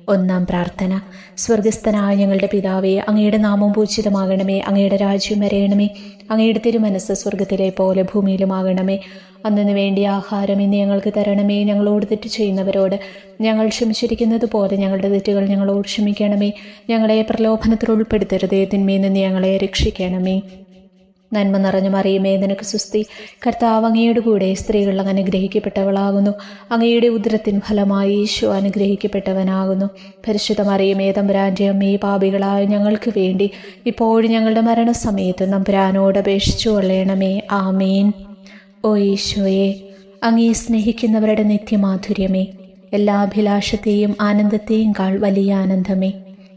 ഒന്നാം പ്രാർത്ഥന. സ്വർഗസ്ഥനായ ഞങ്ങളുടെ പിതാവേ, അങ്ങയുടെ നാമം പൂജിതമാകണമേ. അങ്ങയുടെ രാജ്യം വരയണമേ. അങ്ങയുടെ തിരുമനസ്സ് സ്വർഗത്തിലെ പോലെ ഭൂമിയിലുമാകണമേ. അന്നു വേണ്ടിയ ആഹാരം ഇന്ന് ഞങ്ങൾക്ക് തരണമേ. ഞങ്ങളോട് തെറ്റ് ചെയ്യുന്നവരോട് ഞങ്ങൾ ക്ഷമിച്ചിരിക്കുന്നത് പോലെ ഞങ്ങളുടെ തെറ്റുകൾ ഞങ്ങളോട് ക്ഷമിക്കണമേ. ഞങ്ങളെ പ്രലോഭനത്തിൽ ഉൾപ്പെടുത്തരുതേ, തിന്മയിൽ നിന്ന് ഞങ്ങളെ രക്ഷിക്കണമേ. നന്മ നിറഞ്ഞ മറിയമേ, നിനക്ക് സുസ്തി. കർത്താവ് അങ്ങയുടെ കൂടെ സ്ത്രീകൾ അങ്ങ് അനുഗ്രഹിക്കപ്പെട്ടവളാകുന്നു. അങ്ങയുടെ ഉദരത്തിൻ ഫലമായി ഈശോ അനുഗ്രഹിക്കപ്പെട്ടവനാകുന്നു. പരിശുദ്ധ മറിയമേ, തമ്പുരാൻ്റെ അമ്മേ, പാപികളായ ഞങ്ങൾക്ക് വേണ്ടി ഇപ്പോഴും ഞങ്ങളുടെ മരണസമയത്ത് തമ്പുരാനോട് അപേക്ഷിച്ചു കൊള്ളണമേ. ആമേൻ. ഓ ഈശോയെ, അങ്ങേ സ്നേഹിക്കുന്നവരുടെ നിത്യമാധുര്യമേ, എല്ലാ അഭിലാഷത്തെയും ആനന്ദത്തെയും കാൾ വലിയ ആനന്ദമേ,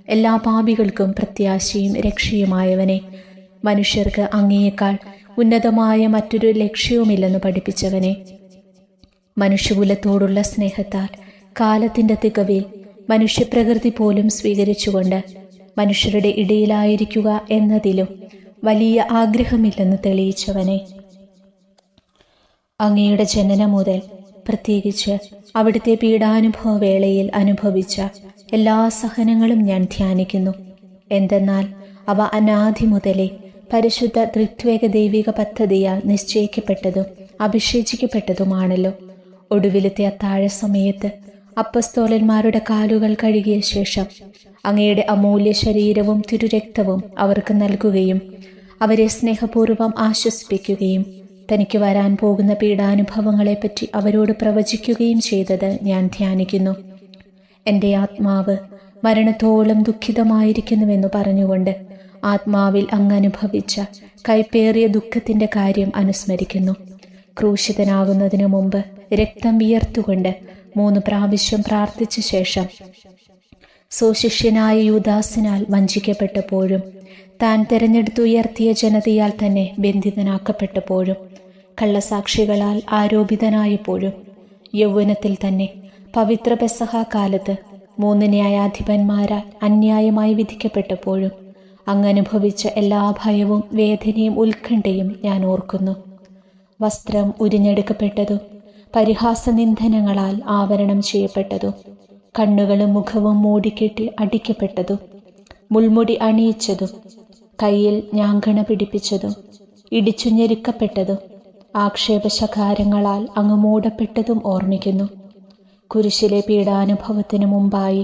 എല്ലാ പാപികൾക്കും പ്രത്യാശയും രക്ഷയുമായവനെ, മനുഷ്യർക്ക് അങ്ങയേക്കാൾ ഉന്നതമായ മറ്റൊരു ലക്ഷ്യവുമില്ലെന്ന് പഠിപ്പിച്ചവനെ, മനുഷ്യകുലത്തോടുള്ള സ്നേഹത്താൽ കാലത്തിൻ്റെ തികവിൽ മനുഷ്യപ്രകൃതി പോലും സ്വീകരിച്ചുകൊണ്ട് മനുഷ്യരുടെ ഇടയിലായിരിക്കുക എന്നതിലും വലിയ ആഗ്രഹമില്ലെന്ന് തെളിയിച്ചവനെ, അങ്ങയുടെ ജനനം മുതൽ പ്രത്യേകിച്ച് അവിടുത്തെ പീഡാനുഭവ വേളയിൽ അനുഭവിച്ച എല്ലാ സഹനങ്ങളും ഞാൻ ധ്യാനിക്കുന്നു. എന്തെന്നാൽ അവ അനാദി മുതലേ പരിശുദ്ധ ത്രിത്വേക ദൈവിക പദ്ധതിയാൽ നിശ്ചയിക്കപ്പെട്ടതും അഭിഷേചിക്കപ്പെട്ടതുമാണല്ലോ. ഒടുവിലത്തെ അത്താഴ സമയത്ത് അപ്പസ്തോലന്മാരുടെ കാലുകൾ കഴുകിയ ശേഷം അങ്ങയുടെ അമൂല്യ ശരീരവും തിരുരക്തവും അവർക്ക് നൽകുകയും അവരെ സ്നേഹപൂർവ്വം ആശ്വസിപ്പിക്കുകയും തനിക്ക് വരാൻ പോകുന്ന പീഡാനുഭവങ്ങളെപ്പറ്റി അവരോട് പ്രവചിക്കുകയും ചെയ്തത് ഞാൻ ധ്യാനിക്കുന്നു. എൻ്റെ ആത്മാവ് മരണത്തോളം ദുഃഖിതമായിരിക്കുന്നുവെന്ന് പറഞ്ഞുകൊണ്ട് ആത്മാവിൽ അങ്ങ് അനുഭവിച്ച കൈപ്പേറിയ ദുഃഖത്തിൻ്റെ കാര്യം അനുസ്മരിക്കുന്നു. ക്രൂശിതനാകുന്നതിനു മുമ്പ് രക്തം വിയർത്തുകൊണ്ട് 3 പ്രാവശ്യം പ്രാർത്ഥിച്ച ശേഷം സ്വശിഷ്യനായ യൂദാസിനാൽ വഞ്ചിക്കപ്പെട്ടപ്പോഴും താൻ തെരഞ്ഞെടുത്തുയർത്തിയ ജനതയാൽ തന്നെ ബന്ധിതനാക്കപ്പെട്ടപ്പോഴും കള്ളസാക്ഷികളാൽ ആരോപിതനായപ്പോഴും യൗവനത്തിൽ തന്നെ പവിത്ര പെസഹ കാലത്ത് 3 ന്യായാധിപന്മാരാൽ അന്യായമായി വിധിക്കപ്പെട്ടപ്പോഴും അങ്ങ് അനുഭവിച്ച എല്ലാ ഭയവും വേദനയും ഉത്കണ്ഠയും ഞാൻ ഓർക്കുന്നു. വസ്ത്രം ഉരിഞ്ഞെടുക്കപ്പെട്ടതും പരിഹാസനിന്ദനങ്ങളാൽ ആവരണം ചെയ്യപ്പെട്ടതും കണ്ണുകളും മുഖവും മൂടിക്കെട്ടി അടിക്കപ്പെട്ടതും മുൾമുടി അണിയിച്ചതും കയ്യിൽ ഞാങ്കണ പിടിപ്പിച്ചതും ഇടിച്ചു ഞെരുക്കപ്പെട്ടതും ആക്ഷേപശകാരങ്ങളാൽ അങ്ങ് മൂടപ്പെട്ടതും ഓർമ്മിക്കുന്നു. കുരിശിലെ പീഡാനുഭവത്തിന് മുമ്പായി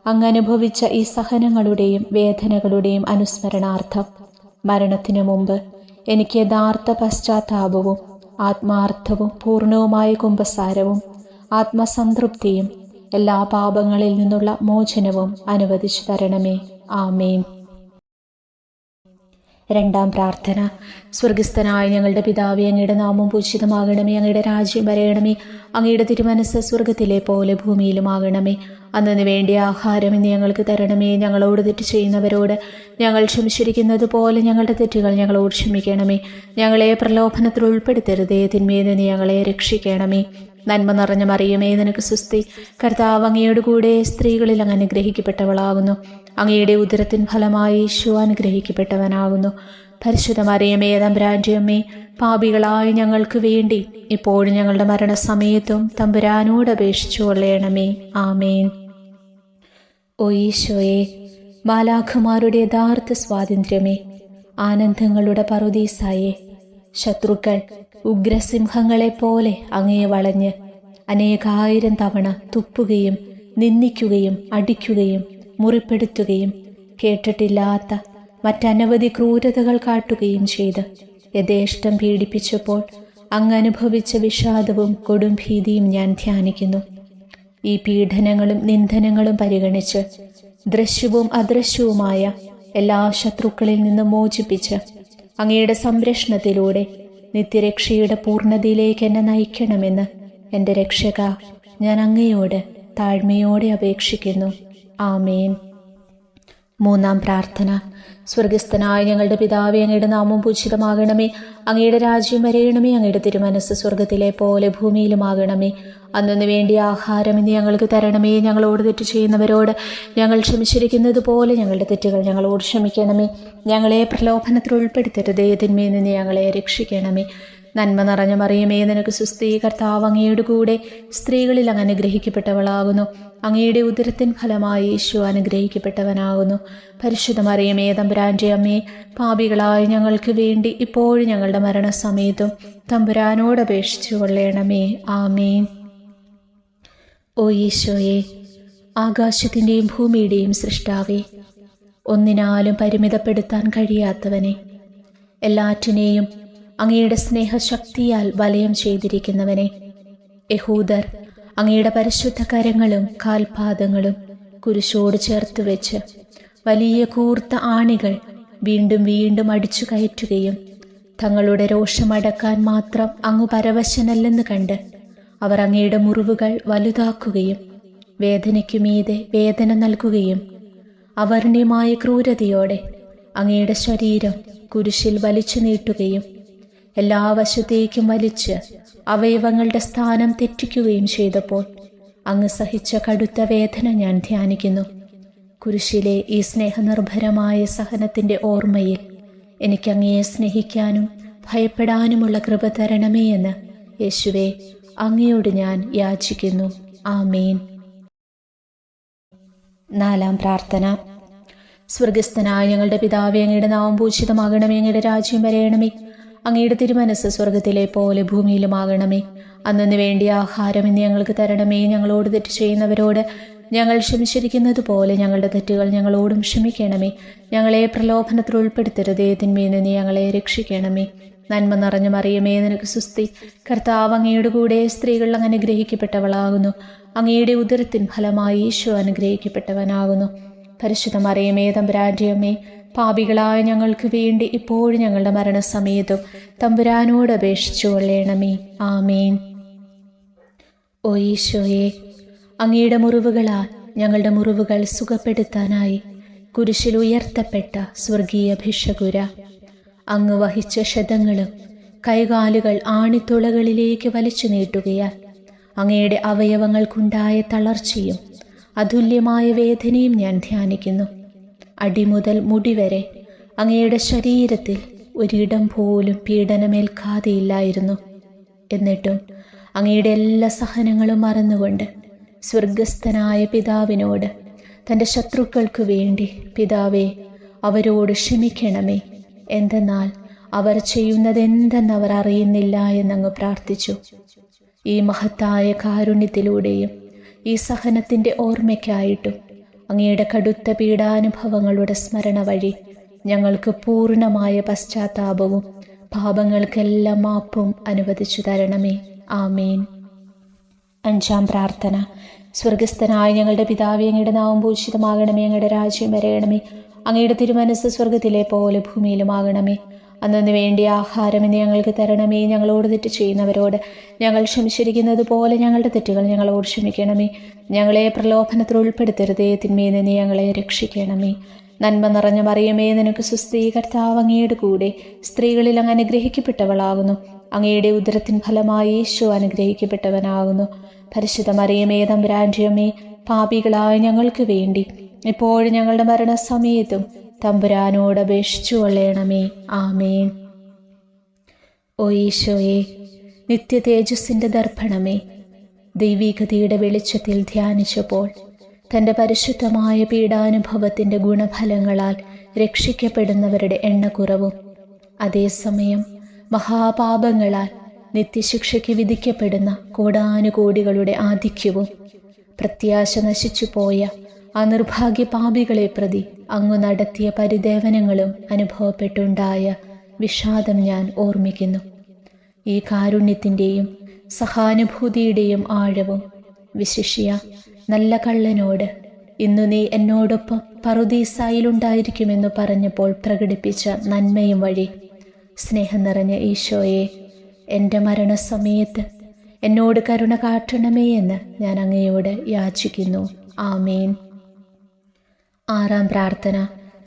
അങ്ങ് അനുഭവിച്ച ഈ സഹനങ്ങളുടെയും വേദനകളുടെയും അനുസ്മരണാർത്ഥം മരണത്തിനു മുമ്പ് എനിക്ക് യഥാർത്ഥ പശ്ചാത്താപവും ആത്മാർത്ഥവും പൂർണ്ണവുമായ കുമ്പസാരവും ആത്മസംതൃപ്തിയും എല്ലാ പാപങ്ങളിൽ നിന്നുള്ള മോചനവും അനുവദിച്ചു തരണമേ. ആമേൻ. രണ്ടാം പ്രാർത്ഥന. സ്വർഗസ്ഥനായ ഞങ്ങളുടെ പിതാവേ, അങ്ങയുടെ നാമം പൂജിതമാകണമേ. അങ്ങയുടെ രാജ്യം വരയണമേ. അങ്ങയുടെ തിരുമനസ്സ് സ്വർഗത്തിലെ പോലെ ഭൂമിയിലുമാകണമേ. അന്നു വേണ്ടിയ ആഹാരം ഇന്ന് ഞങ്ങൾക്ക് തരണമേ. ഞങ്ങളോട് തെറ്റ് ചെയ്യുന്നവരോട് ഞങ്ങൾ ക്ഷമിച്ചിരിക്കുന്നത് പോലെ ഞങ്ങളുടെ തെറ്റുകൾ ഞങ്ങളോട് ക്ഷമിക്കണമേ. ഞങ്ങളെ പ്രലോഭനത്തിൽ ഉൾപ്പെടുത്തരുതേ, തിന്മയിൽ നിന്ന് ഞങ്ങളെ രക്ഷിക്കണമേ. നന്മ നിറഞ്ഞ മറിയമേ, നിനക്ക് സുസ്തി. കർത്താവ് അങ്ങയുടെ കൂടെ സ്ത്രീകളിൽ അങ്ങ് അനുഗ്രഹിക്കപ്പെട്ടവളാകുന്നു. അങ്ങയുടെ ഉദരത്തിൻ ഫലമായി ഈശോ അനുഗ്രഹിക്കപ്പെട്ടവനാകുന്നു. പരിശുദ്ധ മറിയമേ, തമ്പുരാൻ്റെ അമ്മേ, പാപികളായ ഞങ്ങൾക്ക് വേണ്ടി ഇപ്പോഴും ഞങ്ങളുടെ മരണസമയത്തും തമ്പുരാനോട് അപേക്ഷിച്ചു കൊള്ളണമേ. ആമേൻ. ഓ ഈശോയെ, മാലാഖമാരുടെ യഥാർത്ഥ സ്വാതന്ത്ര്യമേ, ആനന്ദങ്ങളുടെ പറുദീസായേ, ശത്രുക്കൾ ഉഗ്രസിംഹങ്ങളെപ്പോലെ അങ്ങയെ വളഞ്ഞ് അനേകായിരം തവണ തുപ്പുകയും നിന്ദിക്കുകയും അടിക്കുകയും മുറിപ്പെടുത്തുകയും കേട്ടിട്ടില്ലാത്ത മറ്റനവധി ക്രൂരതകൾ കാട്ടുകയും ചെയ്ത് യഥേഷ്ടം പീഡിപ്പിച്ചപ്പോൾ അങ്ങ് അനുഭവിച്ച വിഷാദവും കൊടും ഭീതിയും ഞാൻ ധ്യാനിക്കുന്നു. ഈ പീഡനങ്ങളും നിന്ദനങ്ങളും പരിഗണിച്ച് ദൃശ്യവും അദൃശ്യവുമായ എല്ലാ ശത്രുക്കളിൽ നിന്നും മോചിപ്പിച്ച് അങ്ങയുടെ സംരക്ഷണത്തിലൂടെ നിത്യരക്ഷയുടെ പൂർണ്ണതയിലേക്ക് എന്നെ നയിക്കണമെന്ന് എൻ്റെ രക്ഷക, ഞാൻ അങ്ങയോട് താഴ്മയോടെ അപേക്ഷിക്കുന്നു. ആമേൻ. മൂന്നാം പ്രാർത്ഥന. സ്വർഗസ്ഥനായ ഞങ്ങളുടെ പിതാവേ, അങ്ങയുടെ നാമം പൂജിതമാകണമേ. അങ്ങയുടെ രാജ്യം വരയണമേ. അങ്ങയുടെ തിരുമനസ്സ് സ്വർഗത്തിലെ പോലെ ഭൂമിയിലുമാകണമേ. അന്നു വേണ്ടിയ ആഹാരം ഇന്ന് ഞങ്ങൾക്ക് തരണമേ. ഞങ്ങളോട് തെറ്റ് ചെയ്യുന്നവരോട് ഞങ്ങൾ ക്ഷമിച്ചിരിക്കുന്നത് പോലെ ഞങ്ങളുടെ തെറ്റുകൾ ഞങ്ങളോട് ക്ഷമിക്കണമേ. ഞങ്ങളെ പ്രലോഭനത്തിൽ ഉൾപ്പെടുത്തരുതേ, തിന്മയിൽ നിന്ന് ഞങ്ങളെ രക്ഷിക്കണമേ. നന്മ നിറഞ്ഞ മറിയമേ, നിനക്ക് സുസ്ഥീ, കർത്താവ് അങ്ങയുടെ കൂടെ സ്ത്രീകളിൽ അങ്ങ് അനുഗ്രഹിക്കപ്പെട്ടവളാകുന്നു. അങ്ങയുടെ ഉദരത്തിൻ ഫലമായി യേശു അനുഗ്രഹിക്കപ്പെട്ടവനാകുന്നു. പരിശുദ്ധ മറിയമേ, തമ്പുരാൻ്റെ അമ്മേ, പാപികളായ ഞങ്ങൾക്ക് വേണ്ടി ഇപ്പോഴും ഞങ്ങളുടെ മരണസമയത്തും തമ്പുരാനോട് അപേക്ഷിച്ചു കൊള്ളണമേ. ആമേൻ. ഓ ഈശോയെ, ആകാശത്തിൻ്റെയും ഭൂമിയുടെയും സൃഷ്ടാവേ, ഒന്നിനാലും പരിമിതപ്പെടുത്താൻ കഴിയാത്തവനെ, എല്ലാറ്റിനെയും അങ്ങയുടെ സ്നേഹശക്തിയാൽ വലയം ചെയ്തിരിക്കുന്നവനെ, യഹൂദർ അങ്ങയുടെ പരിശുദ്ധ കരങ്ങളും കാൽപാദങ്ങളും കുരിശോട് ചേർത്ത് വെച്ച് വലിയ കൂർത്ത ആണികൾ വീണ്ടും വീണ്ടും അടിച്ചു കയറ്റുകയും തങ്ങളുടെ രോഷമടക്കാൻ മാത്രം അങ്ങ് പരവശനല്ലെന്ന് കണ്ട് അവർ അങ്ങയുടെ മുറിവുകൾ വലുതാക്കുകയും വേദനയ്ക്കു മീതെ വേദന നൽകുകയും അവർണ്യമായ ക്രൂരതയോടെ അങ്ങയുടെ ശരീരം കുരിശിൽ വലിച്ചു നീട്ടുകയും എല്ലാ വശത്തേക്കും വലിച്ച് അവയവങ്ങളുടെ സ്ഥാനം തെറ്റിക്കുകയും ചെയ്തപ്പോൾ അങ്ങ് സഹിച്ച കടുത്ത വേദന ഞാൻ ധ്യാനിക്കുന്നു. കുരിശിലെ ഈ സ്നേഹനിർഭരമായ സഹനത്തിൻ്റെ ഓർമ്മയിൽ എനിക്ക് അങ്ങയെ സ്നേഹിക്കാനും ഭയപ്പെടാനുമുള്ള കൃപ തരണമേ എന്ന് യേശുവേ അങ്ങയോട് ഞാൻ യാചിക്കുന്നു. ആമേൻ. നാലാം പ്രാർത്ഥന. സ്വർഗസ്ഥനായ ഞങ്ങളുടെ പിതാവേ, അങ്ങയുടെ നാമം പൂജിതമാകണമേ, അങ്ങയുടെ രാജ്യം വരയണമേ, അങ്ങയുടെ തിരുമനസ്സ് സ്വർഗത്തിലെ പോലെ ഭൂമിയിലുമാകണമേ. അന്നു വേണ്ടിയ ആഹാരം ഇന്ന് ഞങ്ങൾക്ക് തരണമേ. ഞങ്ങളോട് തെറ്റ് ചെയ്യുന്നവരോട് ഞങ്ങൾ ക്ഷമിച്ചിരിക്കുന്നത് പോലെ ഞങ്ങളുടെ തെറ്റുകൾ ഞങ്ങളോടും ക്ഷമിക്കണമേ. ഞങ്ങളെ പ്രലോഭനത്തിൽ ഉൾപ്പെടുത്തരുതേ, തിന്മയിൽ നിന്ന് ഞങ്ങളെ രക്ഷിക്കണമേ. നന്മ നിറഞ്ഞ മറിയമേ, നിനക്ക് സുസ്തി, കർത്താവ് അങ്ങയുടെ കൂടെ സ്ത്രീകൾ അങ്ങ് അനുഗ്രഹിക്കപ്പെട്ടവളാകുന്നു. അങ്ങയുടെ ഉദരത്തിൻ ഫലമായി ഈശോ അനുഗ്രഹിക്കപ്പെട്ടവനാകുന്നു. പരിശുദ്ധ മറിയമേ, തമ്പുരാൻ്റെ അമ്മേ, പാപികളായ ഞങ്ങൾക്ക് വേണ്ടി ഇപ്പോഴും ഞങ്ങളുടെ മരണസമയത്തും തമ്പുരാനോട് അപേക്ഷിച്ചു കൊള്ളണമേ. ആമേൻ. ഓ ഈശോയെ, അങ്ങയുടെ മുറിവുകളാൽ ഞങ്ങളുടെ മുറിവുകൾ സുഖപ്പെടുത്താനായി കുരിശിൽ ഉയർത്തപ്പെട്ട സ്വർഗീയ ഭിഷകുര, അങ്ങ് വഹിച്ച ക്ഷതങ്ങളും കൈകാലുകൾ ആണിത്തുളകളിലേക്ക് വലിച്ചു നീട്ടുകയാൽ അങ്ങയുടെ അവയവങ്ങൾക്കുണ്ടായ തളർച്ചയും അതുല്യമായ വേദനയും ഞാൻ ധ്യാനിക്കുന്നു. അടിമുതൽ മുടി വരെ അങ്ങയുടെ ശരീരത്തിൽ ഒരിടം പോലും പീഡനമേൽക്കാതെയില്ലായിരുന്നു. എന്നിട്ടും അങ്ങയുടെ എല്ലാ സഹനങ്ങളും മറന്നുകൊണ്ട് സ്വർഗസ്ഥനായ പിതാവിനോട് തൻ്റെ ശത്രുക്കൾക്ക് വേണ്ടി, പിതാവേ അവരോട് ക്ഷമിക്കണമേ, എന്തെന്നാൽ അവർ ചെയ്യുന്നതെന്തെന്നവർ അറിയുന്നില്ല എന്നങ്ങ് പ്രാർത്ഥിച്ചു. ഈ മഹത്തായ കാരുണ്യത്തിലൂടെയും ഈ സഹനത്തിൻ്റെ ഓർമ്മയ്ക്കായിട്ടും അങ്ങയുടെ കടുത്ത പീഡാനുഭവങ്ങളുടെ സ്മരണ വഴി ഞങ്ങൾക്ക് പൂർണ്ണമായ പശ്ചാത്താപവും പാപങ്ങൾക്കെല്ലാം മാപ്പും അനുവദിച്ചു തരണമേ. ആമേൻ. അഞ്ചാം പ്രാർത്ഥന. സ്വർഗസ്ഥനായ ഞങ്ങളുടെ പിതാവേ, അങ്ങയുടെ നാമം പൂജിതമാകണമേ, അങ്ങയുടെ രാജ്യം വരയണമേ, അങ്ങയുടെ തിരുമനസ്സ് സ്വർഗത്തിലെ പോലെ ഭൂമിയിലുമാകണമേ. അന്നു വേണ്ടിയ ആഹാരം ഇന്ന് ഞങ്ങൾക്ക് തരണമേ. ഞങ്ങളോട് തെറ്റ് ചെയ്യുന്നവരോട് ഞങ്ങൾ ക്ഷമിച്ചിരിക്കുന്നത് പോലെ ഞങ്ങളുടെ തെറ്റുകൾ ഞങ്ങളോട് ക്ഷമിക്കണമേ. ഞങ്ങളെ പ്രലോഭനത്തിൽ ഉൾപ്പെടുത്തരുതേ, തിന്മയിൽ നിന്ന് ഞങ്ങളെ രക്ഷിക്കണമേ. നന്മ നിറഞ്ഞ മറിയമേ, നിനക്ക് സുസ്ഥീ, കർത്താവ് അങ്ങയുടെ കൂടെ സ്ത്രീകളിൽ അങ്ങ് അനുഗ്രഹിക്കപ്പെട്ടവളാകുന്നു. അങ്ങയുടെ ഉദരത്തിൻ ഫലമായി യേശു അനുഗ്രഹിക്കപ്പെട്ടവനാകുന്നു. പരിശുദ്ധ മറിയമേ, തമ്പുരാൻ്റെ അമ്മേ, പാപികളായ ഞങ്ങൾക്ക് വേണ്ടി ഇപ്പോഴും ഞങ്ങളുടെ മരണസമയത്തും തമ്പുരാനോട് അപേക്ഷിച്ചു കൊള്ളണമേ. ആമേൻ. ഓ ഈശോയെ, നിത്യ തേജസ്സിൻ്റെ ദർപ്പണമേ, ദൈവികതയുടെ വെളിച്ചത്തിൽ ധ്യാനിച്ചപ്പോൾ തൻ്റെ പരിശുദ്ധമായ പീഡാനുഭവത്തിൻ്റെ ഗുണഫലങ്ങളാൽ രക്ഷിക്കപ്പെടുന്നവരുടെ എണ്ണക്കുറവും അതേസമയം മഹാപാപങ്ങളാൽ നിത്യശിക്ഷയ്ക്ക് വിധിക്കപ്പെടുന്ന കോടാനുകോടികളുടെ ആധിക്യവും പ്രത്യാശ നശിച്ചുപോയ ആ നിർഭാഗ്യ പാപികളെ പ്രതി അങ്ങു നടത്തിയ പരിദേവനങ്ങളും അനുഭവപ്പെട്ടുണ്ടായ വിഷാദം ഞാൻ ഓർമ്മിക്കുന്നു. ഈ കാരുണ്യത്തിൻ്റെയും സഹാനുഭൂതിയുടെയും ആഴവും വിശിഷ്യ നല്ല കള്ളനോട് ഇന്നു നീ എന്നോടൊപ്പം പറുദീസായിലുണ്ടായിരിക്കുമെന്ന് പറഞ്ഞപ്പോൾ പ്രകടിപ്പിച്ച നന്മയും വഴി സ്നേഹം നിറഞ്ഞ ഈശോയെ, എൻ്റെ മരണസമയത്ത് എന്നോട് കരുണ കാട്ടണമേ എന്ന് ഞാൻ അങ്ങയോട് യാചിക്കുന്നു. ആമേൻ. ആറാം പ്രാർത്ഥന.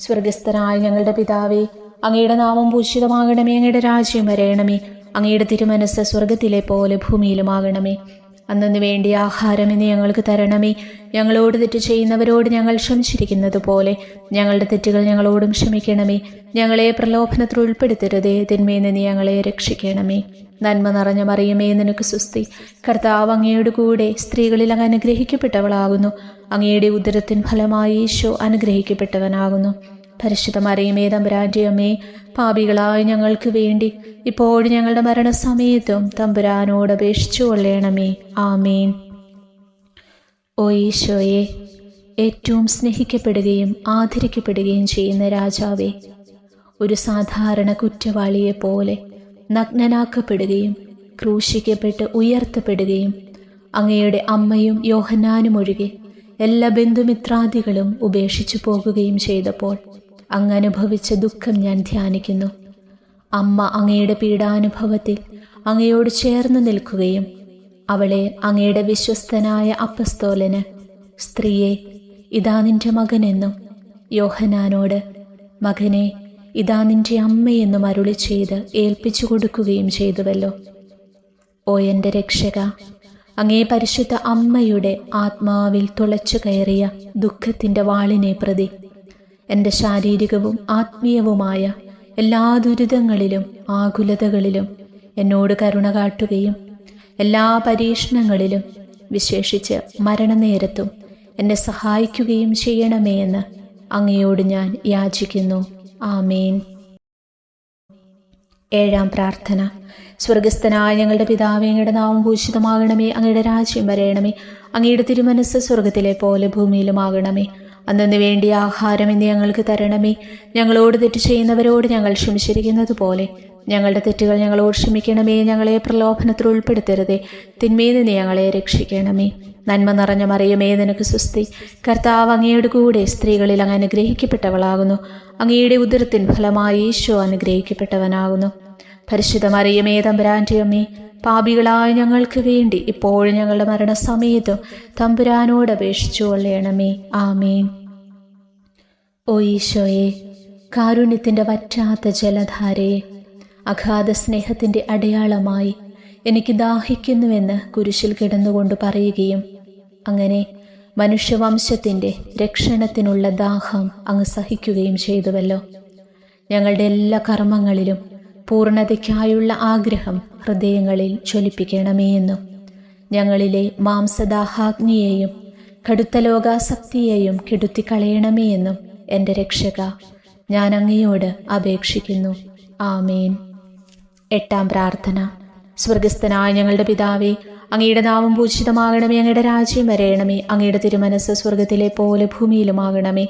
സ്വർഗസ്ഥനായ ഞങ്ങളുടെ പിതാവേ, അങ്ങയുടെ നാമം പൂജിതമാകണമേ, അങ്ങയുടെ രാജ്യം വരയണമേ, അങ്ങയുടെ തിരുമനസ്സ് സ്വർഗത്തിലെ പോലെ ഭൂമിയിലുമാകണമേ. അന്നു വേണ്ടിയ ആഹാരം ഇന്ന് ഞങ്ങൾക്ക് തരണമേ. ഞങ്ങളോട് തെറ്റ് ചെയ്യുന്നവരോട് ഞങ്ങൾ ക്ഷമിച്ചിരിക്കുന്നത് പോലെ ഞങ്ങളുടെ തെറ്റുകൾ ഞങ്ങളോടും ക്ഷമിക്കണമേ. ഞങ്ങളെ പ്രലോഭനത്തിൽ ഉൾപ്പെടുത്തരുതേ, തിന്മയിൽ നിന്ന് ഞങ്ങളെ രക്ഷിക്കണമേ. നന്മ നിറഞ്ഞ മറിയമേ, നിനക്ക് സുസ്തി. കർത്താവ് അങ്ങയുടെ കൂടെ സ്ത്രീകളിൽ അങ്ങ് അനുഗ്രഹിക്കപ്പെട്ടവളാകുന്നു. അങ്ങയുടെ ഉദരത്തിൻ ഫലമായി ഈശോ അനുഗ്രഹിക്കപ്പെട്ടവനാകുന്നു. പരിശുദ്ധ മറിയമേ, തമ്പുരാന്റെ അമ്മേ, പാപികളായ ഞങ്ങൾക്ക് വേണ്ടി ഇപ്പോഴും ഞങ്ങളുടെ മരണസമയത്തും തമ്പുരാനോട് അപേക്ഷിച്ചു കൊള്ളണമേ. ആമേൻ. ഓ ഈശോയെ, ഏറ്റവും സ്നേഹിക്കപ്പെടുകയും ആദരിക്കപ്പെടുകയും ചെയ്യുന്ന രാജാവേ, ഒരു സാധാരണ കുറ്റവാളിയെപ്പോലെ നഗ്നനാക്കപ്പെടുകയും ക്രൂശിക്കപ്പെട്ട് ഉയർത്തപ്പെടുകയും അങ്ങയുടെ അമ്മയും യോഹന്നാനും ഒഴികെ എല്ലാ ബന്ധുമിത്രാദികളും ഉപേക്ഷിച്ചു പോകുകയും ചെയ്തപ്പോൾ അങ്ങ് അനുഭവിച്ച ദുഃഖം ഞാൻ ധ്യാനിക്കുന്നു. അമ്മ അങ്ങയുടെ പീഡാനുഭവത്തിൽ അങ്ങയോട് ചേർന്ന് നിൽക്കുകയും അവളെ അങ്ങയുടെ വിശ്വസ്തനായ അപ്പസ്തോലന്, സ്ത്രീയെ, ഇതാ നിന്റെ മകനെന്നും യോഹന്നാനോട്, മകനെ, ഇതാ നിന്റെ അമ്മയെന്നും അരുളി ചെയ്ത് ഏൽപ്പിച്ചു കൊടുക്കുകയും ചെയ്തുവല്ലോ. ഓ എൻ്റെ രക്ഷക, അങ്ങേ പരിശുദ്ധ അമ്മയുടെ ആത്മാവിൽ തുളച്ചു കയറിയ ദുഃഖത്തിൻ്റെ വാളിനെ പ്രതി എൻ്റെ ശാരീരികവും ആത്മീയവുമായ എല്ലാ ദുരിതങ്ങളിലും ആകുലതകളിലും എന്നോട് കരുണ കാട്ടുകയും എല്ലാ പരീക്ഷണങ്ങളിലും വിശേഷിച്ച് മരണനേരത്തും എന്നെ സഹായിക്കുകയും ചെയ്യണമേ എന്ന് അങ്ങയോട് ഞാൻ യാചിക്കുന്നു. ആമേൻ. 7-ാം പ്രാർത്ഥന. സ്വർഗസ്ഥനായ ഞങ്ങളുടെ പിതാവേ, അങ്ങയുടെ നാമം ഭൂഷിതമാകണമേ. അങ്ങയുടെ രാജ്യം വരയണമേ. അങ്ങയുടെ തിരുമനസ്സ് സ്വർഗത്തിലെ പോലെ ഭൂമിയിലുമാകണമേ. അന്നു വേണ്ടിയ ആഹാരം ഇന്ന് ഞങ്ങൾക്ക് തരണമേ. ഞങ്ങളോട് തെറ്റ് ചെയ്യുന്നവരോട് ഞങ്ങൾ ക്ഷമിച്ചിരിക്കുന്നത് പോലെ ഞങ്ങളുടെ തെറ്റുകൾ ഞങ്ങളോട് ക്ഷമിക്കണമേ. ഞങ്ങളെ പ്രലോഭനത്തിൽ ഉൾപ്പെടുത്തരുതേ, തിന്മയിൽ നിന്ന് ഞങ്ങളെ രക്ഷിക്കണമേ. നന്മ നിറഞ്ഞ മറിയമേ, നിനക്ക് സുസ്തി. കർത്താവ് അങ്ങയുടെ കൂടെ സ്ത്രീകളിൽ അങ്ങ് അനുഗ്രഹിക്കപ്പെട്ടവളാകുന്നു. അങ്ങയുടെ ഉദരത്തിൻ ഫലമായി ഈശോ അനുഗ്രഹിക്കപ്പെട്ടവനാകുന്നു. പരിശുദ്ധ മറിയമേ, തമ്പുരാന്റെ അമ്മേ, പാപികളായ ഞങ്ങൾക്ക് വേണ്ടി ഇപ്പോഴും ഞങ്ങളുടെ മരണസമയത്തും തമ്പുരാനോട് അപേക്ഷിച്ചു കൊള്ളണമേ. ആമേൻ. ഓ ഈശോയെ, കാരുണ്യത്തിൻ്റെ വറ്റാത്ത ജലധാരയെ, അഗാധ സ്നേഹത്തിൻ്റെ അടയാളമായി എനിക്ക് ദാഹിക്കുന്നുവെന്ന് കുരിശിൽ കിടന്നുകൊണ്ട് പറയുകയും അങ്ങനെ മനുഷ്യവംശത്തിൻ്റെ രക്ഷണത്തിനുള്ള ദാഹം അങ്ങ് സഹിക്കുകയും ചെയ്തുവല്ലോ. ഞങ്ങളുടെ എല്ലാ കർമ്മങ്ങളിലും പൂർണ്ണതയ്ക്കായുള്ള ആഗ്രഹം ഹൃദയങ്ങളിൽ ജ്വലിപ്പിക്കണമേ എന്നും ഞങ്ങളിലെ മാംസദാഹാഗ്നിയെയും കടുത്ത ലോകാസക്തിയെയും കെടുത്തിക്കളയണമേ എന്നും എൻ്റെ രക്ഷക, ഞാൻ അങ്ങയോട് അപേക്ഷിക്കുന്നു. ആമേൻ. 8-ാം പ്രാർത്ഥന. സ്വർഗസ്ഥനായ ഞങ്ങളുടെ പിതാവേ, അങ്ങയുടെ നാമം പൂജിതമാകണമേ. അങ്ങയുടെ രാജ്യം വരയണമേ. അങ്ങയുടെ തിരുമനസ്സ് സ്വർഗത്തിലെ പോലെ ഭൂമിയിലുമാകണമേ.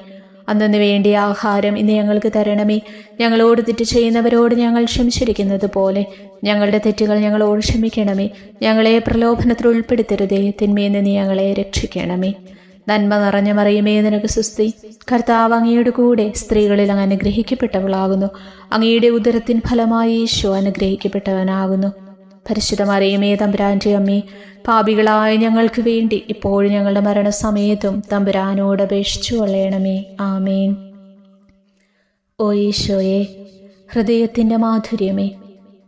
അന്നു വേണ്ടിയ ആഹാരം ഇന്ന് ഞങ്ങൾക്ക് തരണമേ. ഞങ്ങളോട് തെറ്റ് ചെയ്യുന്നവരോട് ഞങ്ങൾ ക്ഷമിച്ചിരിക്കുന്നത് പോലെ ഞങ്ങളുടെ തെറ്റുകൾ ഞങ്ങളോട് ക്ഷമിക്കണമേ. ഞങ്ങളെ പ്രലോഭനത്തിൽ ഉൾപ്പെടുത്തരുതേ, തിന്മയിൽ നിന്ന് ഞങ്ങളെ രക്ഷിക്കണമേ. നന്മ നിറഞ്ഞ മറിയമേ, നിനക്ക് സുസ്തി. കർത്താവ് അങ്ങയുടെ കൂടെ സ്ത്രീകളിൽ അങ്ങ് അനുഗ്രഹിക്കപ്പെട്ടവളാകുന്നു. അങ്ങയുടെ ഉദരത്തിൻ ഫലമായി ഈശോ അനുഗ്രഹിക്കപ്പെട്ടവനാകുന്നു. പരിശുദ്ധ മറിയമേ, തമ്പുരാന്റെ അമ്മേ, പാപികളായ ഞങ്ങൾക്ക് വേണ്ടി ഇപ്പോഴും ഞങ്ങളുടെ മരണസമയത്തും തമ്പുരാനോട് അപേക്ഷിച്ചു കൊള്ളണമേ. ആമേൻ. ഓ ഈശോയെ, ഹൃദയത്തിൻ്റെ മാധുര്യമേ,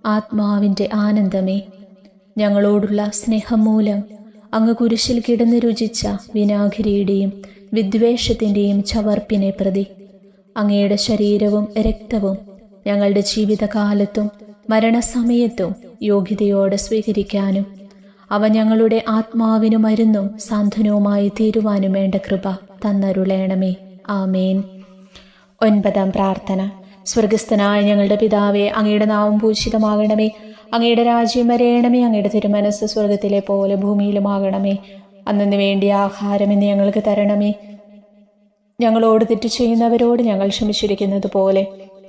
ആത്മാവിൻ്റെ ആനന്ദമേ, ഞങ്ങളോടുള്ള സ്നേഹം മൂലം അങ്ങ് കുരിശിൽ കിടന്ന് രുചിച്ച വിനാഗിരിയുടെയും വിദ്വേഷത്തിൻ്റെയും ചവർപ്പിനെ പ്രതി അങ്ങയുടെ ശരീരവും രക്തവും ഞങ്ങളുടെ ജീവിതകാലത്തും മരണസമയത്തും യോഗ്യതയോടെ സ്വീകരിക്കാനും അവ ഞങ്ങളുടെ ആത്മാവിനു മരുന്നും സാന്ത്വനവുമായി തീരുവാനും വേണ്ട കൃപ തന്നരുളേണമേ. ആമേൻ. 9-ാം പ്രാർത്ഥന. സ്വർഗസ്ഥനായ ഞങ്ങളുടെ പിതാവേ, അങ്ങയുടെ നാമം പൂജിതമാകണമേ. അങ്ങയുടെ രാജ്യം വരയണമേ. അങ്ങയുടെ തിരുമനസ്സ് സ്വർഗത്തിലെ പോലെ ഭൂമിയിലുമാകണമേ. അന്നു വേണ്ടിയ ആഹാരം ഇന്ന് ഞങ്ങൾക്ക് തരണമേ. ഞങ്ങളോട് തെറ്റ് ചെയ്യുന്നവരോട് ഞങ്ങൾ ക്ഷമിച്ചിരിക്കുന്നത് പോലെ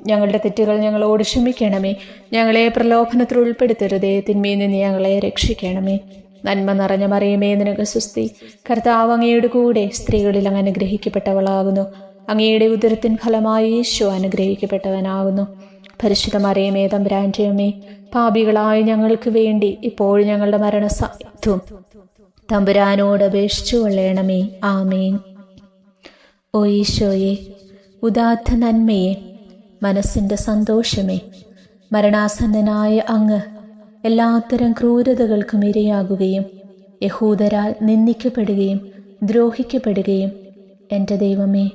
ഞങ്ങളുടെ തെറ്റുകൾ ഞങ്ങളോട് ക്ഷമിക്കണമേ. ഞങ്ങളെ പ്രലോഭനത്തിൽ ഉൾപ്പെടുത്തരുതേ, തിന്മയിൽ നിന്ന് ഞങ്ങളെ രക്ഷിക്കണമേ. നന്മ നിറഞ്ഞ മറിയമേ, നിനക്ക് സുസ്തി. കർത്താവ് അങ്ങയുടെ കൂടെ സ്ത്രീകളിൽ അങ്ങ് അനുഗ്രഹിക്കപ്പെട്ടവളാകുന്നു. അങ്ങയുടെ ഉദരത്തിൻ ഫലമായി ഈശോ അനുഗ്രഹിക്കപ്പെട്ടവനാകുന്നു. പരിശുദ്ധ മറിയമേ, തമ്പുരാന്റെ അമ്മേ, പാപികളായ ഞങ്ങൾക്ക് വേണ്ടി ഇപ്പോഴും ഞങ്ങളുടെ മരണസമയത്തും തമ്പുരാനോട് അപേക്ഷിച്ചു കൊള്ളണമേ. ആമേൻ. ഓ ഈശോയെ, ഉദാത്ത നന്മയെ, മനസ്സിൻ്റെ സന്തോഷമേ, മരണാസന്നനായ അങ്ങ് എല്ലാത്തരം ക്രൂരതകൾക്കും ഇരയാകുകയും യഹൂദരാൽ നിന്ദിക്കപ്പെടുകയും ദ്രോഹിക്കപ്പെടുകയും എൻ്റെ ദൈവമേ,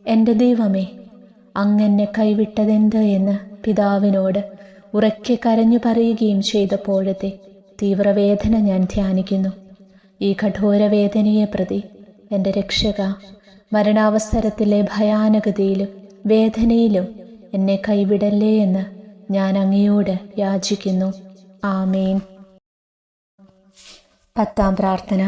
എൻ്റെ ദൈവമേ, അങ്ങെന്നെ കൈവിട്ടതെന്ത് എന്ന് പിതാവിനോട് ഉറക്കെ കരഞ്ഞു പറയുകയും ചെയ്തപ്പോഴത്തെ തീവ്രവേദന ഞാൻ ധ്യാനിക്കുന്നു. ഈ കഠോരവേദനയെ പ്രതി എൻ്റെ രക്ഷക, മരണാവസരത്തിലെ ഭയാനകതയിലും വേദനയിലും എന്നെ കൈവിടല്ലേ എന്ന് ഞാൻ അങ്ങയോട് യാചിക്കുന്നു. ആമേൻ. 10-ാം പ്രാർത്ഥന.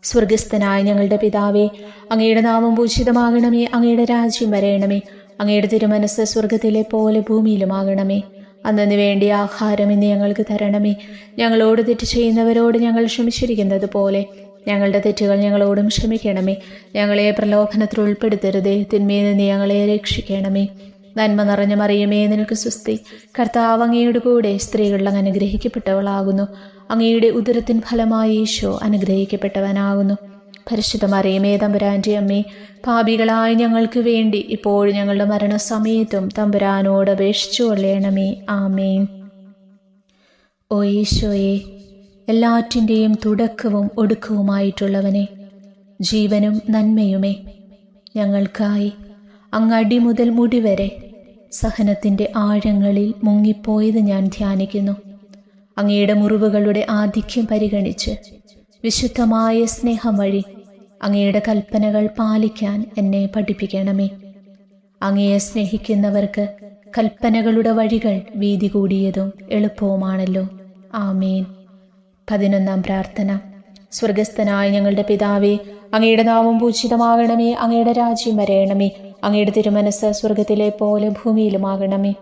സ്വർഗസ്ഥനായ ഞങ്ങളുടെ പിതാവേ, അങ്ങയുടെ നാമം പൂജിതമാകണമേ. അങ്ങയുടെ രാജ്യം വരയണമേ. അങ്ങയുടെ തിരുമനസ്സ് സ്വർഗത്തിലെ പോലെ ഭൂമിയിലുമാകണമേ. അന്നു വേണ്ടിയ ആഹാരം ഇന്ന് ഞങ്ങൾക്ക് തരണമേ. ഞങ്ങളോട് തെറ്റ് ചെയ്യുന്നവരോട് ഞങ്ങൾ ക്ഷമിച്ചിരിക്കുന്നത് പോലെ ഞങ്ങളുടെ തെറ്റുകൾ ഞങ്ങളോടും ക്ഷമിക്കണമേ. ഞങ്ങളെ പ്രലോഭനത്തിൽ ഉൾപ്പെടുത്തരുതേ, തിന്മയിൽ നിന്ന് ഞങ്ങളെ രക്ഷിക്കണമേ. നന്മ നിറഞ്ഞ മറിയമേ, നിനക്ക് സ്വസ്തി. കർത്താവ് അങ്ങയുടെ കൂടെ സ്ത്രീകളിൽ അങ്ങ് അനുഗ്രഹിക്കപ്പെട്ടവളാകുന്നു. അങ്ങയുടെ ഉദരത്തിൻ ഫലമായി ഈശോ അനുഗ്രഹിക്കപ്പെട്ടവനാകുന്നു. പരിശുദ്ധ മറിയമേ, തമ്പുരാൻ്റെ അമ്മേ, പാപികളായ ഞങ്ങൾക്ക് വേണ്ടി ഇപ്പോഴും ഞങ്ങളുടെ മരണസമയത്തും തമ്പുരാനോട് അപേക്ഷിച്ചു കൊള്ളണമേ. ആമേൻ. ഓ ഈശോയെ, എല്ലാറ്റിൻ്റെയും തുടക്കവും ഒടുക്കവുമായിട്ടുള്ളവനെ, ജീവനും നന്മയുമേ, ഞങ്ങൾക്കായി അങ്ങ് അടി മുതൽ മുടി വരെ സഹനത്തിൻ്റെ ആഴങ്ങളിൽ മുങ്ങിപ്പോയത് ഞാൻ ധ്യാനിക്കുന്നു. അങ്ങയുടെ മുറിവുകളുടെ ആധിക്യം പരിഗണിച്ച് വിശുദ്ധമായ സ്നേഹം വഴി അങ്ങയുടെ കൽപ്പനകൾ പാലിക്കാൻ എന്നെ പഠിപ്പിക്കണമേ. അങ്ങയെ സ്നേഹിക്കുന്നവർക്ക് കൽപ്പനകളുടെ വഴികൾ വീതി കൂടിയതും എളുപ്പവുമാണല്ലോ. ആമേൻ. 11-ാം പ്രാർത്ഥന. സ്വർഗസ്ഥനായ ഞങ്ങളുടെ പിതാവേ, അങ്ങയുടെ നാമം പൂജിതമാകണമേ. അങ്ങയുടെ രാജ്യം വരയണമേ. അങ്ങയുടെ തിരുമനസ്സ് സ്വർഗത്തിലെ പോലെ ഭൂമിയിലുമാകണമേ.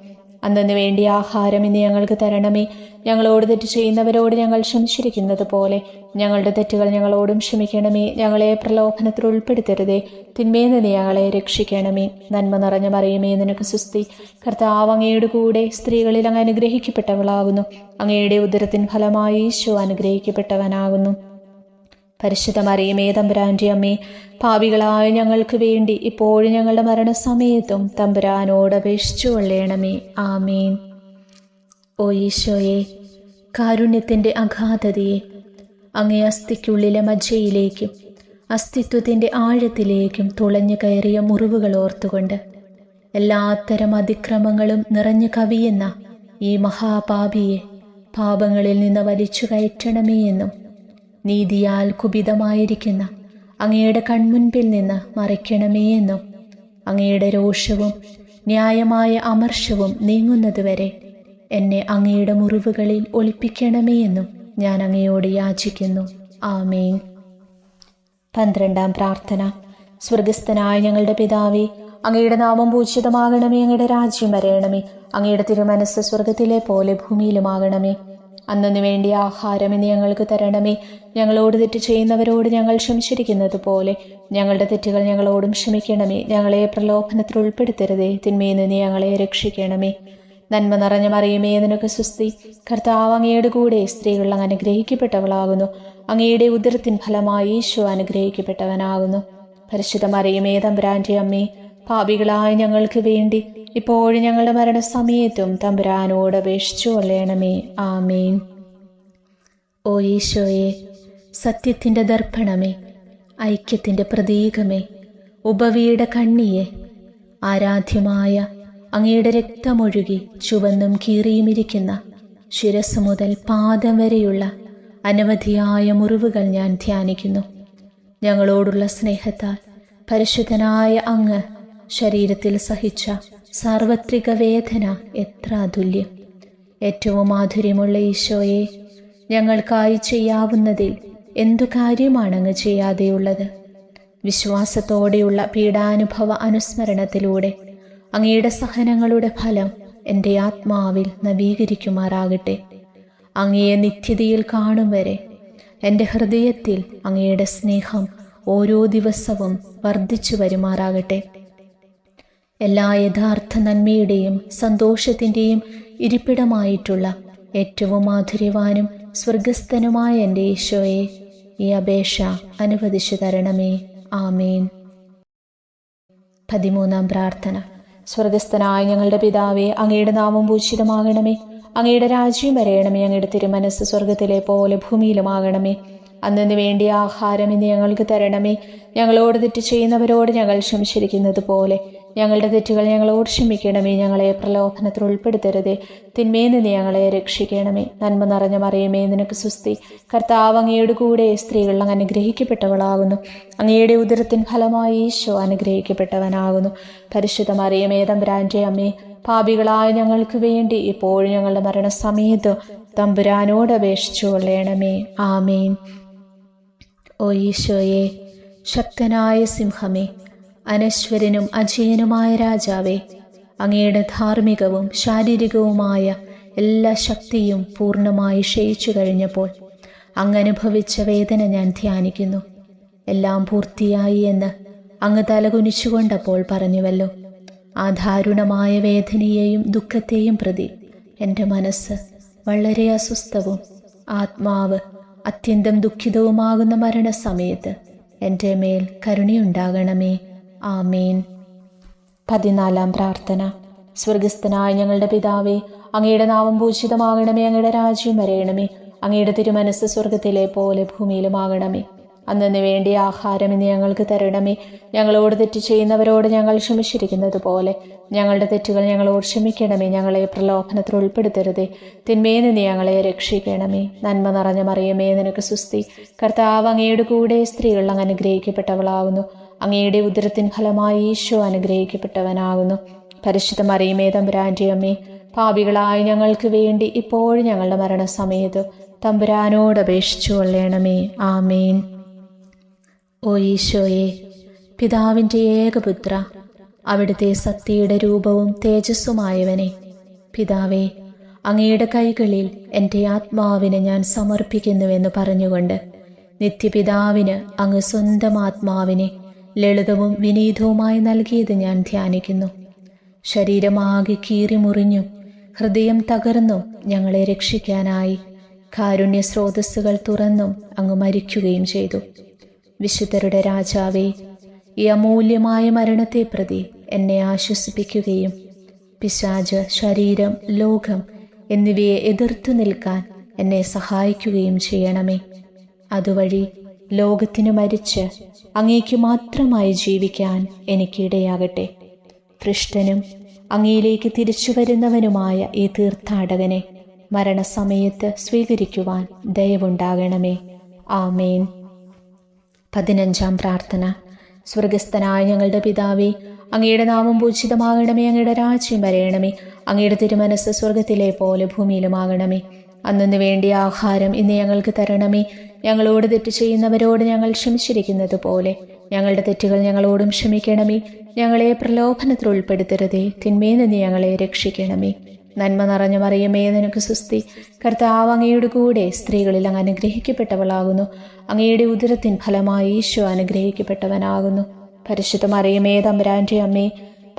അന്നു വേണ്ടിയ ആഹാരം ഇന്ന് ഞങ്ങൾക്ക് തരണമേ. ഞങ്ങളോട് തെറ്റ് ചെയ്യുന്നവരോട് ഞങ്ങൾ ക്ഷമിച്ചിരിക്കുന്നത് പോലെ ഞങ്ങളുടെ തെറ്റുകൾ ഞങ്ങളോടും ക്ഷമിക്കണമേ. ഞങ്ങളെ പ്രലോഭനത്തിൽ ഉൾപ്പെടുത്തരുതേ, തിന്മയിൽ നിന്ന് ഞങ്ങളെ രക്ഷിക്കണമേ. നന്മ നിറഞ്ഞ മറിയമേ, നിനക്ക് സ്വസ്തി. കർത്താവ് അങ്ങയുടെ കൂടെ സ്ത്രീകളിൽ അങ്ങ് അനുഗ്രഹിക്കപ്പെട്ടവളാകുന്നു. അങ്ങയുടെ ഉദരത്തിൻ ഫലമായി ഈശോ അനുഗ്രഹിക്കപ്പെട്ടവനാകുന്നു. പരിശുദ്ധ മറിയമേ, തമ്പുരാൻ്റെ അമ്മേ, പാപികളായ ഞങ്ങൾക്ക് വേണ്ടി ഇപ്പോഴും ഞങ്ങളുടെ മരണസമയത്തും തമ്പുരാനോട് അപേക്ഷിച്ചു കൊള്ളണമേ. ആമേൻ. ഓ ഈശോയെ, കാരുണ്യത്തിൻ്റെ അഗാധതയെ, അങ്ങേ അസ്ഥിക്കുള്ളിലെ മജ്ജയിലേക്കും അസ്തിത്വത്തിൻ്റെ ആഴത്തിലേക്കും തുളഞ്ഞു കയറിയ മുറിവുകൾ ഓർത്തുകൊണ്ട് എല്ലാത്തരം അതിക്രമങ്ങളും നിറഞ്ഞു കവിയുന്ന ഈ മഹാപാപിയെ പാപങ്ങളിൽ നിന്ന് വലിച്ചു കയറ്റണമേ എന്നും നീതിയാൽ കുപിതമായിരിക്കുന്ന അങ്ങയുടെ കൺമുൻപിൽ നിന്ന് മറയ്ക്കണമേ എന്നും അങ്ങയുടെ രോഷവും ന്യായമായ അമർഷവും നീങ്ങുന്നതുവരെ എന്നെ അങ്ങയുടെ മുറിവുകളിൽ ഒളിപ്പിക്കണമേ എന്നും ഞാൻ അങ്ങയോട് യാചിക്കുന്നു. ആമേൻ. 12-ാം പ്രാർത്ഥന. സ്വർഗസ്ഥനായ ഞങ്ങളുടെ പിതാവേ, അങ്ങയുടെ നാമം പൂജിതമാകണമേ. അങ്ങയുടെ രാജ്യം വരയണമേ. അങ്ങയുടെ തിരുമനസ്സ് സ്വർഗത്തിലെ പോലെ ഭൂമിയിലുമാകണമേ. അന്നു വേണ്ടിയ ആഹാരം ഇന്ന് ഞങ്ങൾക്ക് തരണമേ. ഞങ്ങളോട് തെറ്റ് ചെയ്യുന്നവരോട് ഞങ്ങൾ ക്ഷമിച്ചിരിക്കുന്നത് പോലെ ഞങ്ങളുടെ തെറ്റുകൾ ഞങ്ങളോടും ക്ഷമിക്കണമേ. ഞങ്ങളെ പ്രലോഭനത്തിൽ ഉൾപ്പെടുത്തരുതേ, തിന്മയിൽ നിന്ന് ഞങ്ങളെ രക്ഷിക്കണമേ. നന്മ നിറഞ്ഞ മറിയമേ, നിനക്ക് സ്വസ്തി. കർത്താവ് അങ്ങയുടെ കൂടെ സ്ത്രീകൾ അങ്ങ് അനുഗ്രഹിക്കപ്പെട്ടവളാകുന്നു. അങ്ങയുടെ ഉദരത്തിൻ ഫലമായി ഈശോ അനുഗ്രഹിക്കപ്പെട്ടവനാകുന്നു. പരിശുദ്ധ മറിയമേ, തമ്പുരാൻ്റെ അമ്മേ, പാപികളായ ഞങ്ങൾക്ക് വേണ്ടി ഇപ്പോഴും ഞങ്ങളുടെ മരണസമയത്തും തമ്പുരാനോട് അപേക്ഷിച്ചു കൊള്ളണമേ. ആമേൻ. ഓ ഈശോയെ, സത്യത്തിൻ്റെ ദർപ്പണമേ, ഐക്യത്തിൻ്റെ പ്രതീകമേ, ഉപവിയുടെ കണ്ണിയെ, ആരാധ്യമായ അങ്ങയുടെ രക്തമൊഴുകി ചുവന്നും കീറിയുമിരിക്കുന്ന ശിരസ് മുതൽ പാദം വരെയുള്ള അനവധിയായ മുറിവുകൾ ഞാൻ ധ്യാനിക്കുന്നു. ഞങ്ങളോടുള്ള സ്നേഹത്താൽ പരിശുദ്ധനായ അങ്ങ് ശരീരത്തിൽ സഹിച്ച സാർവത്രിക വേദന എത്ര അതുല്യം. ഏറ്റവും മാധുര്യമുള്ള ഈശോയെ, ഞങ്ങൾക്കായി ചെയ്യാവുന്നതിൽ എന്തു കാര്യമാണ് അങ്ങ് ചെയ്യാതെയുള്ളത്? വിശ്വാസത്തോടെയുള്ള പീഡാനുഭവ അനുസ്മരണത്തിലൂടെ അങ്ങയുടെ സഹനങ്ങളുടെ ഫലം എൻ്റെ ആത്മാവിൽ നവീകരിക്കുമാറാകട്ടെ. അങ്ങയെ നിത്യതയിൽ കാണും വരെ എൻ്റെ ഹൃദയത്തിൽ അങ്ങയുടെ സ്നേഹം ഓരോ ദിവസവും വർദ്ധിച്ചു വരുമാറാകട്ടെ. എല്ലാ യഥാർത്ഥ നന്മയുടെയും സന്തോഷത്തിൻ്റെയും ഇരിപ്പിടമായിട്ടുള്ള ഏറ്റവും മാധുര്യവാനും സ്വർഗസ്ഥനുമായ എൻ്റെ ഈശോയെ, ഈ അപേക്ഷ അനുവദിച്ചു തരണമേ. ആമേൻ. 13-ാം പ്രാർത്ഥന. സ്വർഗസ്ഥനായ ഞങ്ങളുടെ പിതാവേ, അങ്ങയുടെ നാമം പൂജിതമാകണമേ. അങ്ങയുടെ രാജ്യം വരയണമേ. അങ്ങയുടെ തിരുമനസ്സ് സ്വർഗത്തിലെ പോലെ ഭൂമിയിലുമാകണമേ. അന്നു വേണ്ടിയ ആഹാരം ഇന്ന് ഞങ്ങൾക്ക് തരണമേ. ഞങ്ങളോട് തെറ്റ് ചെയ്യുന്നവരോട് ഞങ്ങൾ ക്ഷമിച്ചിരിക്കുന്നത് പോലെ ഞങ്ങളുടെ തെറ്റുകൾ ഞങ്ങളോട് ക്ഷമിക്കണമേ. ഞങ്ങളെ പ്രലോഭനത്തിൽ ഉൾപ്പെടുത്തരുതേ, തിന്മയിൽ നിന്ന് ഞങ്ങളെ രക്ഷിക്കണമേ. നന്മ നിറഞ്ഞ മറിയമേ, നിനക്ക് സ്വസ്തി. കർത്താവ് അങ്ങയുടെ കൂടെ സ്ത്രീകൾ അങ്ങ് അനുഗ്രഹിക്കപ്പെട്ടവളാകുന്നു. അങ്ങയുടെ ഉദരത്തിൻ ഫലമായി ഈശോ അനുഗ്രഹിക്കപ്പെട്ടവനാകുന്നു. പരിശുദ്ധ മറിയമേ, തമ്പുരാന്റെ അമ്മേ, പാപികളായ ഞങ്ങൾക്ക് വേണ്ടി ഇപ്പോഴും ഞങ്ങളുടെ മരണസമയത്ത് തമ്പുരാനോട് അപേക്ഷിച്ചു കൊള്ളണമേ. ആമേൻ. ഓ ഈശോയെ, ശക്തനായ സിംഹമേ, അനശ്വരനും അജയനുമായ രാജാവേ, അങ്ങയുടെ ധാർമ്മികവും ശാരീരികവുമായ എല്ലാ ശക്തിയും പൂർണ്ണമായി ക്ഷയിച്ചു കഴിഞ്ഞപ്പോൾ അങ്ങ് അനുഭവിച്ച വേദന ഞാൻ ധ്യാനിക്കുന്നു. എല്ലാം പൂർത്തിയായി എന്ന് അങ്ങ് തലകുനിച്ചുകൊണ്ടപ്പോൾ പറഞ്ഞുവല്ലോ. ആ ദാരുണമായ വേദനയെയും ദുഃഖത്തെയും പ്രതി എൻ്റെ മനസ്സ് വളരെ അസ്വസ്ഥവും ആത്മാവ് അത്യന്തം ദുഃഖിതവുമാകുന്ന മരണസമയത്ത് എൻ്റെ മേൽ കരുണയുണ്ടാകണമേ. ആമേൻ. 14 പ്രാർത്ഥന. സ്വർഗസ്ഥനായ ഞങ്ങളുടെ പിതാവേ, അങ്ങയുടെ നാമം പൂജിതമാകണമേ. അങ്ങയുടെ രാജ്യം വരയണമേ. അങ്ങയുടെ തിരുമനസ്സ് സ്വർഗത്തിലെ പോലെ ഭൂമിയിലുമാകണമേ. അന്നു വേണ്ടിയ ആഹാരം ഇന്ന് ഞങ്ങൾക്ക് തരണമേ. ഞങ്ങളോട് തെറ്റ് ചെയ്യുന്നവരോട് ഞങ്ങൾ ക്ഷമിച്ചിരിക്കുന്നത് പോലെ ഞങ്ങളുടെ തെറ്റുകൾ ഞങ്ങളോട് ക്ഷമിക്കണമേ. ഞങ്ങളെ പ്രലോഭനത്തിൽ ഉൾപ്പെടുത്തരുതേ, തിന്മയിൽ നിന്ന് ഞങ്ങളെ രക്ഷിക്കണമേ. നന്മ നിറഞ്ഞ മറിയമേ, നിനക്ക് സ്വസ്തി. കർത്താവ് അങ്ങയുടെ കൂടെ സ്ത്രീകൾ അങ്ങ് അനുഗ്രഹിക്കപ്പെട്ടവളാകുന്നു. അങ്ങയുടെ ഉദരത്തിൻ ഫലമായി ഈശോ അനുഗ്രഹിക്കപ്പെട്ടവനാകുന്നു. പരിശുദ്ധ മറിയമേ, തമ്പുരാന്റെ അമ്മേ, പാപികളായ ഞങ്ങൾക്ക് വേണ്ടി ഇപ്പോഴും ഞങ്ങളുടെ മരണസമയത്ത് തമ്പുരാനോട് അപേക്ഷിച്ചു കൊള്ളണമേ. ആമേൻ. ഓ ഈശോയെ, പിതാവിൻ്റെ ഏകപുത്ര, അവിടുത്തെ സത്യയുടെ രൂപവും തേജസ്സുമായവനെ, പിതാവേ, അങ്ങയുടെ കൈകളിൽ എൻ്റെ ആത്മാവിനെ ഞാൻ സമർപ്പിക്കുന്നുവെന്ന് പറഞ്ഞുകൊണ്ട് നിത്യപിതാവിന് അങ്ങ് സ്വന്തം ആത്മാവിനെ ലളിതവും വിനീതവുമായി നൽകിയത് ഞാൻ ധ്യാനിക്കുന്നു. ശരീരമാകെ കീറിമുറിഞ്ഞും ഹൃദയം തകർന്നും ഞങ്ങളെ രക്ഷിക്കാനായി കാരുണ്യ സ്രോതസ്സുകൾ തുറന്നും അങ്ങ് മരിക്കുകയും ചെയ്തു. വിശുദ്ധരുടെ രാജാവേ, ഈ അമൂല്യമായ മരണത്തെ പ്രതി എന്നെ ആശ്വസിപ്പിക്കുകയും പിശാച്, ശരീരം, ലോകം എന്നിവയെ എതിർത്തു നിൽക്കാൻ എന്നെ സഹായിക്കുകയും ചെയ്യണമേ. അതുവഴി ലോകത്തിനു മരിച്ച് അങ്ങേക്ക് മാത്രമായി ജീവിക്കാൻ എനിക്കിടയാകട്ടെ. പൃഷ്ടനും അങ്ങയിലേക്ക് തിരിച്ചു വരുന്നവനുമായ ഈ തീർത്ഥാടകനെ മരണസമയത്ത് സ്വീകരിക്കുവാൻ ദയവുണ്ടാകണമേ. ആമേൻ. 15 പ്രാർത്ഥന. സ്വർഗസ്ഥനായ ഞങ്ങളുടെ പിതാവേ, അങ്ങയുടെ നാമം പൂജിതമാകണമേ. അങ്ങയുടെ രാജ്യം വരയണമേ. അങ്ങയുടെ തിരുമനസ്സ് സ്വർഗത്തിലെ പോലെ ഭൂമിയിലുമാകണമേ. അന്നു വേണ്ടിയ ആഹാരം ഇന്ന് ഞങ്ങൾക്ക് തരണമേ. ഞങ്ങളോട് തെറ്റ് ചെയ്യുന്നവരോട് ഞങ്ങൾ ക്ഷമിച്ചിരിക്കുന്നത് പോലെ ഞങ്ങളുടെ തെറ്റുകൾ ഞങ്ങളോടും ക്ഷമിക്കണമേ. ഞങ്ങളെ പ്രലോഭനത്തിൽ ഉൾപ്പെടുത്തരുതേ, തിന്മയിൽ നിന്ന് ഞങ്ങളെ രക്ഷിക്കണമേ. നന്മ നിറഞ്ഞ മറിയമേ, നിനക്ക് സ്വസ്തി. കർത്താവ് അങ്ങയുടെ കൂടെ സ്ത്രീകളിൽ അങ്ങ് അനുഗ്രഹിക്കപ്പെട്ടവളാകുന്നു. അങ്ങയുടെ ഉദരത്തിൻ ഫലമായി ഈശോ അനുഗ്രഹിക്കപ്പെട്ടവനാകുന്നു. പരിശുദ്ധ മറിയമേ, തമ്പുരാന്റെ അമ്മേ,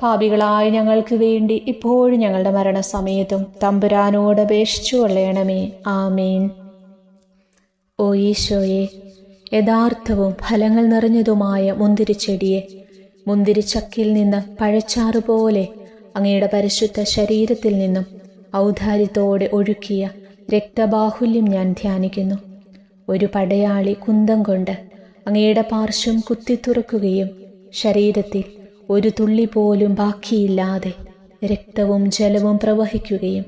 പാപികളായ ഞങ്ങൾക്ക് വേണ്ടി ഇപ്പോഴും ഞങ്ങളുടെ മരണസമയത്തും തമ്പുരാനോട് അപേക്ഷിച്ചു കൊള്ളണമേ. ആമേൻ. ഓ ഈശോയെ, യഥാർത്ഥവും ഫലങ്ങൾ നിറഞ്ഞതുമായ മുന്തിരിച്ചെടിയെ മുന്തിരിച്ചക്കിൽ നിന്ന് പഴച്ചാറ് പോലെ അങ്ങയുടെ പരിശുദ്ധ ശരീരത്തിൽ നിന്നും ഔദാര്യത്തോടെ ഒഴുക്കിയ രക്തബാഹുല്യം ഞാൻ ധ്യാനിക്കുന്നു. ഒരു പടയാളി കുന്തം കൊണ്ട് അങ്ങയുടെ പാർശ്വം കുത്തിത്തുറക്കുകയും ശരീരത്തിൽ ഒരു തുള്ളി പോലും ബാക്കിയില്ലാതെ രക്തവും ജലവും പ്രവഹിക്കുകയും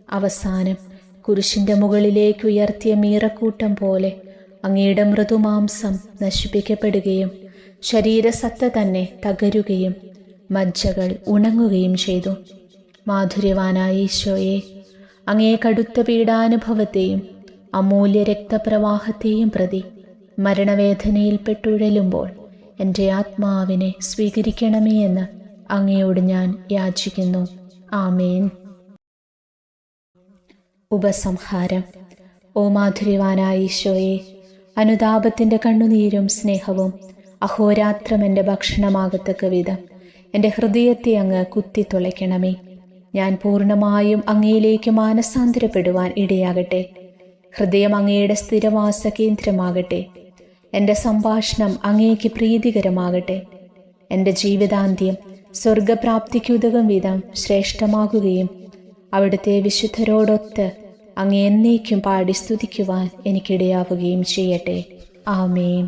അവസാനം കുരിശിൻ്റെ മുകളിലേക്ക് ഉയർത്തിയ മീറക്കൂട്ടം പോലെ അങ്ങയുടെ മൃദുമാംസം നശിപ്പിക്കപ്പെടുകയും ശരീരസത്ത തന്നെ തകരുകയും മജ്ജകൾ ഉണങ്ങുകയും ചെയ്തു. മാധുര്യവാനായ ഈശോയെ, അങ്ങേ കടുത്ത പീഡാനുഭവത്തെയും അമൂല്യ രക്തപ്രവാഹത്തെയും പ്രതി മരണവേദനയിൽപ്പെട്ടുഴലുമ്പോൾ എൻ്റെ ആത്മാവിനെ സ്വീകരിക്കണമേ എന്ന് അങ്ങയോട് ഞാൻ യാചിക്കുന്നു. ആമേൻ. ഉപസംഹാരം. ഓ മാധുര്യവാനായ ഈശോയെ, അനുതാപത്തിൻ്റെ കണ്ണുനീരും സ്നേഹവും അഹോരാത്രം എൻ്റെ ഭക്ഷണമാകത്തക്ക വിധം എൻ്റെ ഹൃദയത്തെ അങ്ങ് കുത്തിത്തുളയ്ക്കണമേ. ഞാൻ പൂർണ്ണമായും അങ്ങയിലേക്ക് മാനസാന്തരപ്പെടുവാൻ ഇടയാകട്ടെ. ഹൃദയം അങ്ങയുടെ സ്ഥിരവാസ കേന്ദ്രമാകട്ടെ. എൻ്റെ സംഭാഷണം അങ്ങേക്ക് പ്രീതികരമാകട്ടെ. എൻ്റെ ജീവിതാന്ത്യം സ്വർഗപ്രാപ്തിക്കുതകും വിധം ശ്രേഷ്ഠമാകുകയും അവിടുത്തെ വിശുദ്ധരോടൊത്ത് അങ്ങേ എന്നേക്കും പാടി സ്തുതിക്കുവാൻ എനിക്കിടയാവുകയും ചെയ്യട്ടെ. ആമേൻ.